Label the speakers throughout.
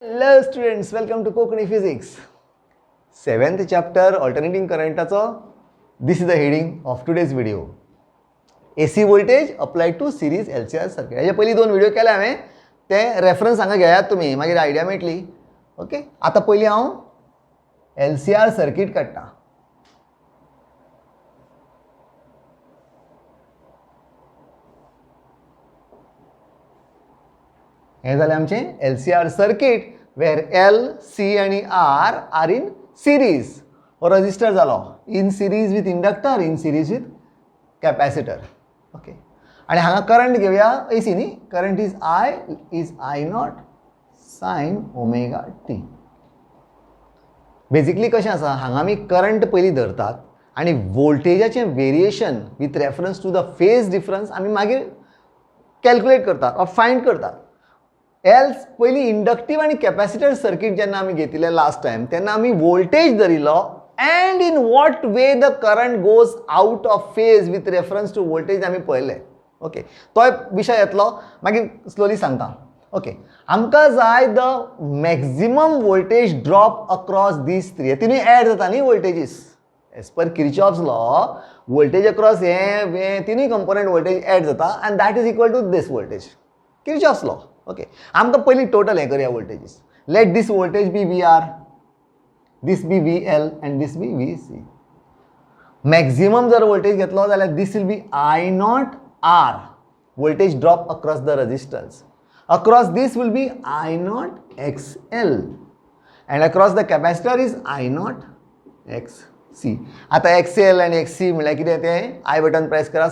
Speaker 1: Hello students, welcome to Kokani Physics. 7th chapter alternating current. This is the heading of today's video. AC voltage applied to series LCR circuit. याच्या पहिले दोन video केले हांवें ते reference हांगा घेयात तुमी मागीर आयडिया मेळटली. ओके, आता पयली हांव LCR सर्किट काडटा. हे जालें आमचें LCR circuit where L, C आणि R are in series. हो resistor जालो in series with inductor, in series with capacitor. Okay, आणि हांगा करंट घेवया AC न्ही. Current is I naught sin omega t. Basically कशें आसा, हांगा आमी करंट पयलीं धरतात आनी वोल्टेजाचें variation with reference to the phase difference आमी मागीर कॅल्क्युलेट करतात ऑर फायंड करतात. एल्स पयलीं इंडक्टिव्ह आनी कॅपेसिटर सर्किट जेन्ना आमी घेतिल्ले लास्ट टायम तेन्ना आमी वोल्टेज धरिल्लो and in what way the current goes out of phase with reference to voltage आमी पळयले. ओके, तो विशय येतलो मागीर स्लोली सांगता. ओके, आमकां जाय the maximum voltage drop across this three. तिनूय एड जाता न्ही voltages as per Kirchhoff's law. Voltage across हे तिनूय कंपोनंट वोल्टेज एड जाता and that is equal to this voltage, Kirchhoff's law. Okay, आमकां पयलीं टोटल हें करया voltages. Let this voltage be VR, this be VL and this be VC. Maximum जर voltage घेतलो जाल्यार this will be I naught R, voltage drop across the resistance. Across this will be I naught XL and across the capacitor is I naught XC. आता XL and XC म्हळ्यार कितें तें I button press करा.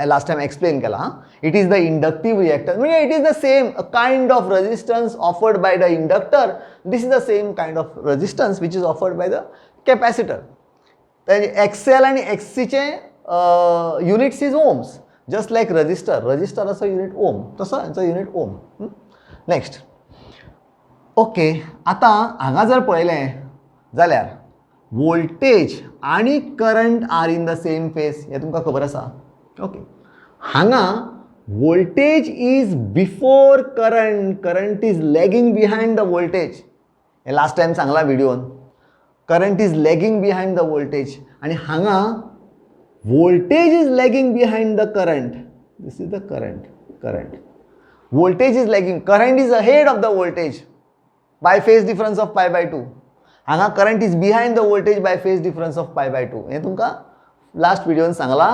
Speaker 1: Last time explain केला. It is the inductive reactor म्हणजे it is the same kind of resistance offered by the inductor. This is the same kind of resistance which is offered by the capacitor. XL आणि XC चे units is ohms. Just like register असं unit ohm, तसं यांचं unit ओम. Next. Okay, आता हांगा जर पळयलें जाल्यार वोल्टेज आणि current are in the same phase हे तुमकां खबर आसा. ओके, हांगा voltage is before current is lagging behind the voltage. हे लास्ट टायम सांगला व्हिडिओन. Current is lagging behind the voltage आणि हांगा voltage is lagging behind the current. This is the current. Voltage is lagging. Current is ahead of the voltage by phase difference of pi by 2. हांगा current is behind the voltage by phase difference of pi by 2. हे तुमकां last व्हिडिओन सांगला.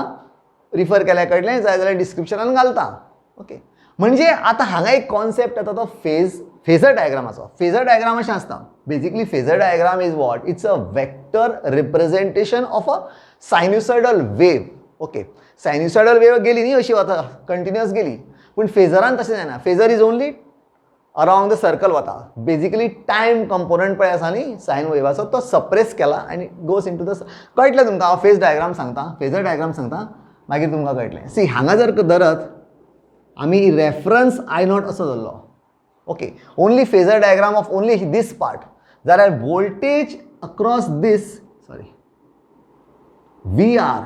Speaker 1: Refer केल्या कळटलें जाय जाल्यार डिस्क्रिप्शनान घालता. Okay, म्हणजे आता हांगा एक कॉन्सेप्ट येता तो फेजर डायग्रामाचो. फेजर डायग्राम अशें आसता. Basically phasor diagram is what? It's a vector representation of a sinusoidal wave. Okay, sinusoidal wave गेली न्ही अशी वता, कंटिन्युअस गेली. पूण फेजरान तशें जायना. Phasor is only around the circle वता. बेसिकली टायम कंपोनंट पळय आसा न्ही सायन वेवाचो, तो सप्रेस केला आनी गोस इन टू द. कळटलें तुमकां. हांव फेज डायग्राम सांगता, फेजर डायग्राम सांगता, मागीर तुमकां कळटलें. सी, हांगा जर धरत आमी रेफरन्स I naught असो धरलो. Okay, only phasor diagram of only this part जाल्यार voltage across this VR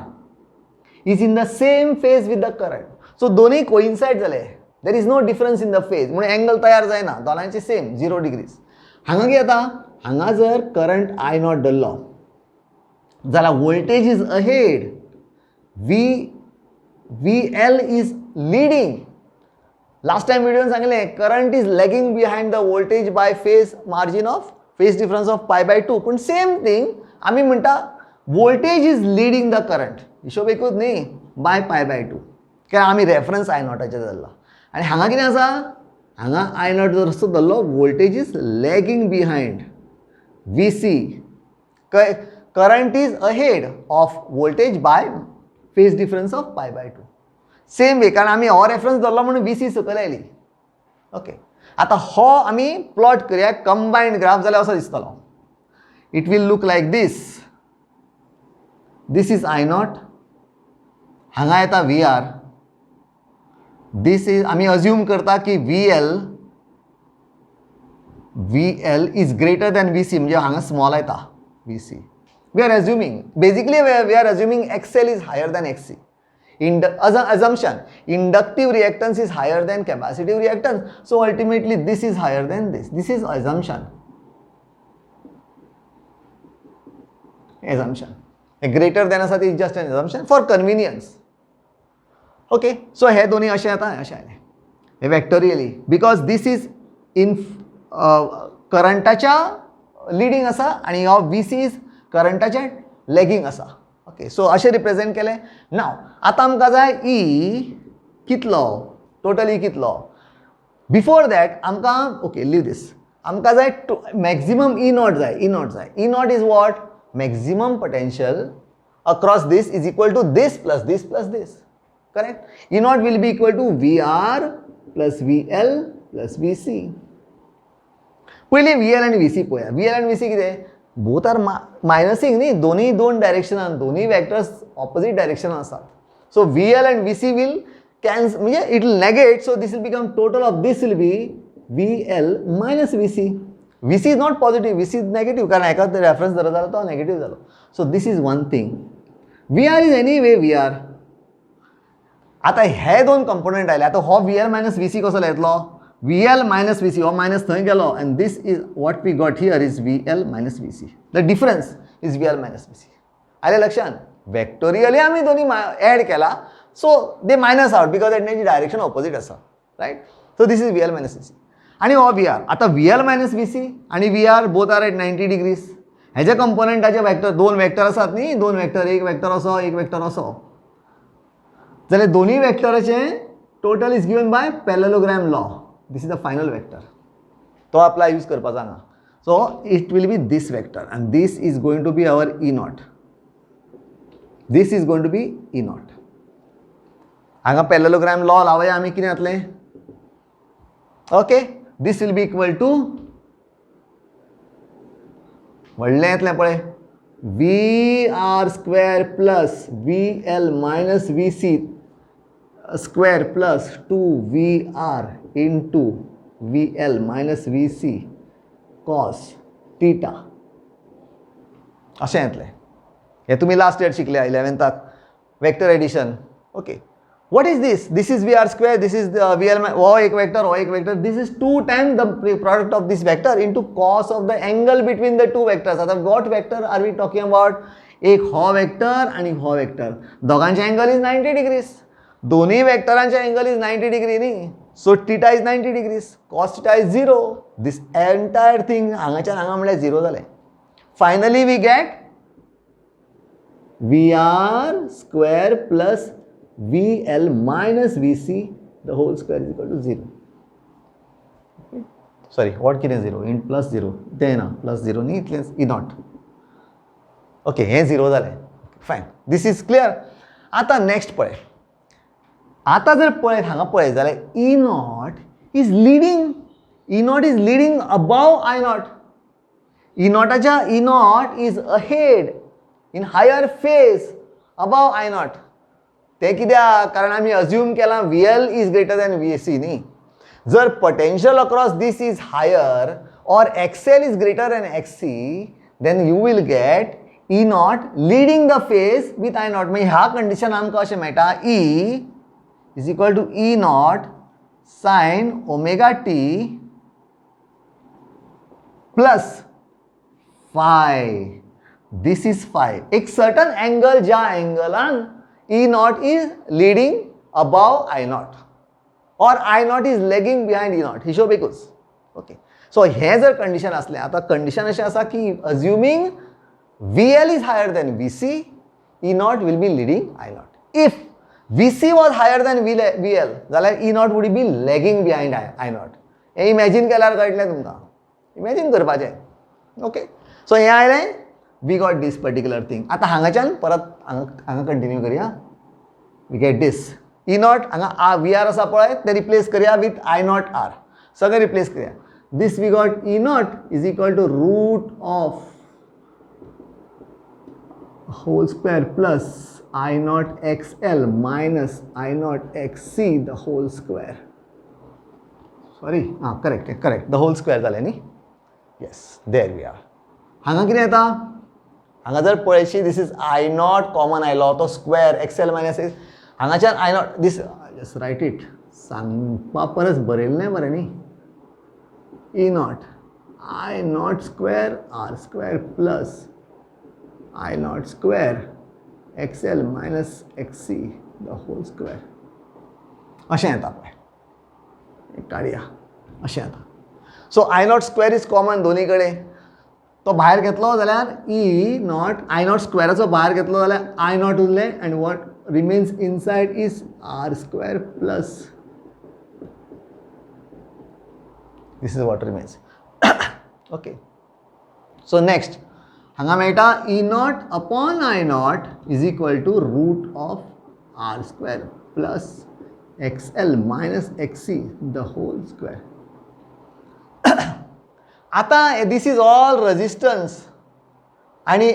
Speaker 1: is in the same phase with the current. So दोन्ही कोइन्साइड जाले. There is no difference in the phase म्हणून angle तयार जायना. दोनांचे same 0 degrees. हांगा कितें जाता, हांगा जर करंट I naught धरलो जाल्यार voltage is ahead. VL is leading. Last time व्हिडिओन सांगलें current is lagging behind the voltage by phase margin of phase difference of pi by 2. पूण सेम थिंग आमी म्हणटा voltage is leading the current. हिशोब एकूच न्ही, बाय पाय by 2. कित्याक आमी रेफरन्स I naughटाचेर धरला. आनी हांगा कितें आसा, हांगा I naught जर असो धरलो voltage is lagging behind VC. Current is ahead of voltage by phase difference of pi by 2. Same way, कारण आमी हो रेफरन्स धरलो म्हणून VC सकयल आयली. ओके, आता हो आमी प्लॉट करया कंबायन्ड ग्राफ जाल्यार असो दिसतलो. It will look like this. This is I naught. हांगा येता VR. दिस इज आमी अज्यूम करता की VL is greater than VC म्हणजे हांगा स्मॉल येता VC. We are assuming basically we are assuming XL is higher than XC. Assumption, inductive reactance is higher than capacitive reactance, so ultimately this is higher than this. This is assumption. A greater than asat is just an assumption for convenience. Okay, so हे दोन्ही अशें येता अशें आयलें हे vectorially because this is in करंटाच्या leading आसा आनी हो VC is करंटाच्या लॅगिंग आसा. ओके, सो अशें रिप्रेझेंट केलें. नाव आतां आमकां जाय E कितलो, टोटल E कितलो. बिफोर दॅट आमकां ओके लीव दीस, आमकां जाय मॅक्झिमम E नॉट जाय. E naught is what, maximum potential across this is equal to this plus this plus this. Correct? E naught will be equal to VR plus VL plus VC. पहिले VL आणि VC पळया. VL आणि VC कितें, both R मायनसिंग न्ही, दोन्ही दोन डायरेक्शनान, दोन्ही vectors opposite डायरेक्शनान आसात. So VL and VC will cancel, म्हणजे it will negate, so this will become total of this will be VL minus VC. VC is not positive, VC is negative, कारण एका reference जर झाला तो negative झालो. So this is one thing. VR is anyway VR. आता हे दोन component आयले. आता हो VL मायनस VC कसो येतलो, VL मायनस VC, हो मायनस थंय गेलो and this is what we got here is VL minus VC. The difference is VL minus VC. आले लक्षात. वेक्टोरियली आम्ही दोन्ही ॲड केला, so they minus out because एटण्याची डायरेक्शन ऑपोजिट आसा. Right, so this is VL minus VC. आणि हो VR. आता VL minus VC आणि VR both are at 90 degrees. हेजे कंपोनंटाचे वेक्टर, दोन वेक्टर आसात न्ही, दोन वेक्टर, एक वेक्टर असो एक वेक्टर असो, जाल्यार दोन्ही वेक्टराचे total is given by parallelogram law. This is the final vector, तो आपला यूज करपाचो हांगा. So it will be this vector and this is going to be our E naught. This is going to be E naught. हांगा parallelogram law लावया आमी, कितें जातलें. Okay, this will be equal to व्हडलें येतलें पळय, VR square plus VL minus VC square plus 2VR into VL minus VC cos theta अशें येतलें. हें तुमी लास्ट इयर शिकल्या 11th vector addition. Okay, what is this? This is VR square, this is the VL, oh ek vector, this is 2 times the product of this vector into cos of the angle between the two vectors. आता what vector are we talking about? एक हो vector आणि हो vector, दोघांचे angle is 90 degrees. दोन्ही वेक्टरांचे angle is 90 degree न्ही, so theta is 90 degrees, cos theta is 0. This entire thing हांगाच्यान हांगा म्हणल्यार 0 जालें. Finally we get VR square plus VL minus VC the whole square is equal to 0. Okay. Sorry, what कितें 0? In plus 0. तें ना, plus 0 न्ही, इतलेंच E not. Okay, हें 0 जालें. Fine, this is clear. आतां नेक्स्ट पळय. आतां जर पळयत हांगा पळयत जाल्यार E naught is leading. E naught is leading above I naught. E नॉटाच्या E naught is ahead in higher phase above I naught. ते कित्याक, कारण आमी अज्यूम केला VL is greater than VC न्ही. जर potential across this is higher और XL is greater than XC, then you will get E naught leading the phase with I naught. म्हणजे ह्या कंडिशन आमकां अशें मेळटा, E is equal to E naught sine omega t plus phi. This is phi. एक certain angle, ज्या एंगलान E naught is leading above I naught or I naught is lagging behind E naught. हिशोब एकूच. Okay, so हे जर condition असलें, आता condition अशें आसा की assuming VL is higher than VC, E naught will be leading I naught. If VC was higher than VL, जाल्यार E naught would be lagging behind I naught. हे imagine केल्यार कळटलें तुमकां. इमॅजिन करपाचें. ओके, सो हें आयलें. We got this particular thing. आता हांगाच्यान परत हांगा कंटिन्यू करूया. We get this E naught, हांगा VR आसा पळय, ते रिप्लेस करूया विथ I नॉट R. सगळें रिप्लेस करूया. This we got E naught is equal to root of whole square plus I naught XL minus I naught XC the whole square. Sorry, correct the whole square जालें न्ही. Yes, there we are. हांगा कितें येता, हांगा जर पळयशी, this is I naught common आयलो, तो स्क्वेअर XL मायनस हांगाच्यान I naught this just write it सांगपा परस बरयल्लें बरें न्ही E naught I naught square R square plus I naught square XL minus XC the whole square अशें येता पळय काडया अशें येता so I naught square is common दोनी कडेन तो भायर घेतलो जाल्यार ई नॉट आय नॉट स्क्वेअराचो भायर घेतलो जाल्यार आय नॉट उरलें and what remains inside is R square plus this is what remains okay so next हांगा मेळटा E naught upon I naught is equal to root of R square plus XL minus XC the whole square आता this is all resistance आणि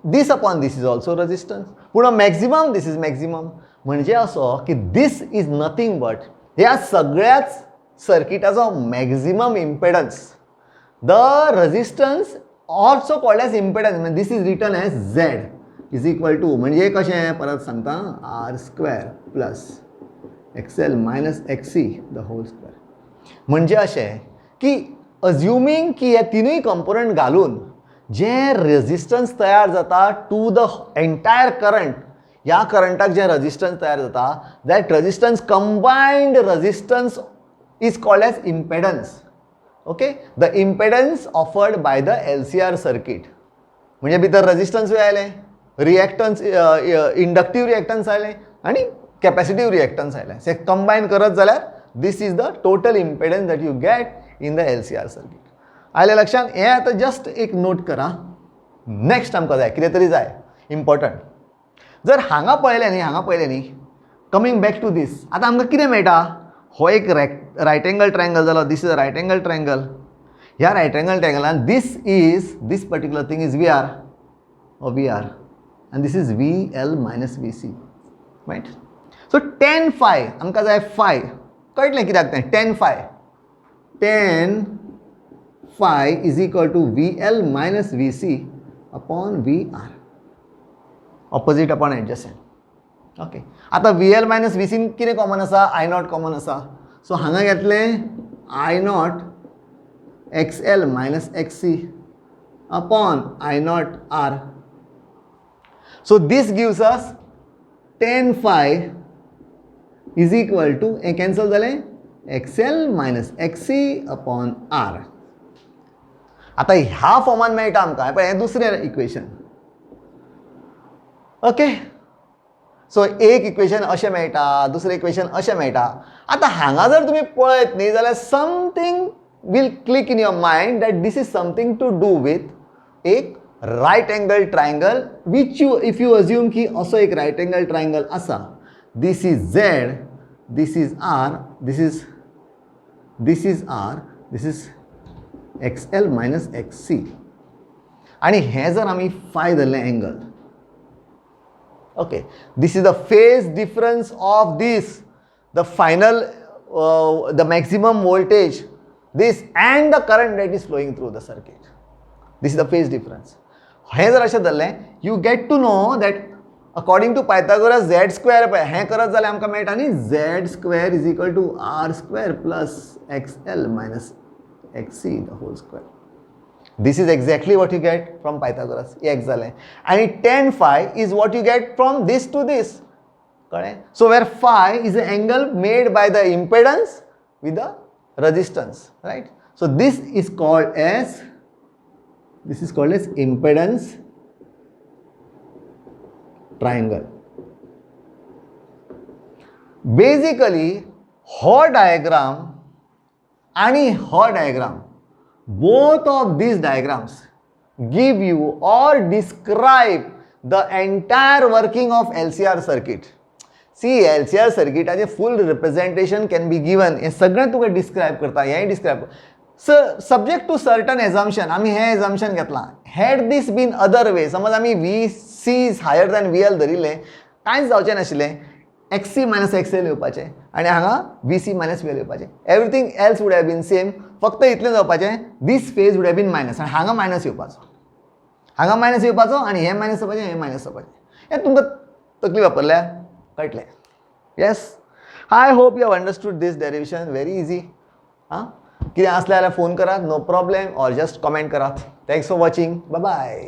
Speaker 1: this upon this is also resistance पूण maximum this is maximum म्हणजे असो की this is nothing but ह्या सगळ्याच सर्किटाचो maximum impedance the resistance also called as impedance this is written as Z is equal to म्हणजे कशें परत सांगता R square plus XL minus XC the whole square म्हणजे अशें की अज्युमिंग की हे तिनूय कंपोनंट घालून जे रेजिस्टन्स तयार जाता टू द एंटायर करंट ह्या करंटाक जे रेजिस्टन्स तयार जाता that resistance combined resistance is called as impedance okay the impedance offered by the LCR circuit म्हणजे भितर रेजिस्टन्सूय आयले रिएक्टन्स इंडक्टिव्ह रिएक्टन्स आयले आनी कॅपेसिटिव्ह रिएक्टन्स आयले से कंबायन करत जाल्यार this is the total impedance that you get in the LCR circuit आयले लक्षात हे आतां जस्ट एक नोट करा नेक्स्ट आमकां जाय कितें तरी जाय इम्पॉर्टंट जर हांगा पळयलें न्ही कमींग बॅक टू दीस आतां आमकां कितें मेळटा हो एक रायट एंगल ट्रायंगल जालो this is a right angle triangle ह्या रायट एंगल ट्रायंगलान this particular thing is VR or VR and this is VL minus VC right so tan phi आमकां जाय phi कळटलें कित्याक तें tan phi is equal to VL minus VC upon VR opposite upon adjacent okay आता VL minus VC कितें common आसा I naught common आसा so हांगा घेतलें I naught XL minus XC upon I naught R so this gives us tan phi is equal to a cancel जालें XL minus XC upon R आता ह्या फॉर्मान मेळटा आमकां पळय हें दुसरें इक्वेशन ओके सो एक इक्वेशन अशें मेळटा दुसरें इक्वेशन अशें मेळटा आतां हांगा जर तुमी पळयत न्ही जाल्यार something will click in your mind that this is something to do with एक right angle triangle which if you assume की असो एक रायट एंगल ट्रायंगल आसा this is Z this is R this is R this is XL minus XC आणि हे जर आमी phi धरलें angle okay this is the phase difference of this the final the maximum voltage this and the current that is flowing through the circuit this is the phase difference हे जर अशें धरलें you get to know that according to Pythagoras Z square पळय हें करत जाल्यार आमकां मेळटा न्ही Z square is equal to R square plus XL minus XC the whole square. This is exactly what you get from Pythagoras. X झालें आणि tan phi is what you get from this to this. कळ्ळें so where phi is an angle made by the impedance with the resistance right so this is called as impedance triangle. Basically ho diagram आणि हो diagram both of these diagrams give you or describe the entire working of LCR circuit. See LCR circuitaचे full representation can be given हे सगळें तुका describe करता हें describe subject to certain assumption आमी हे assumption घेतला had this been other way समज आमी VC is higher than VL धरिल्लें कांयच जावचें नाशिल्लें XC minus XL येवपाचें आनी हांगा VC minus VL येवपाचें everything else would have been same फक्त इतलें जावपाचें this phase would have been minus आनी हांगा मायनस येवपाचो आनी हें मायनस जावपाचें हें मायनस जावपाचें हें तुमकां तकली वापरल्या कळटलें yes I hope you have understood this derivation very easy हां कितें आसलें जाल्यार फोन करात no problem or just comment करात thanks for watching bye bye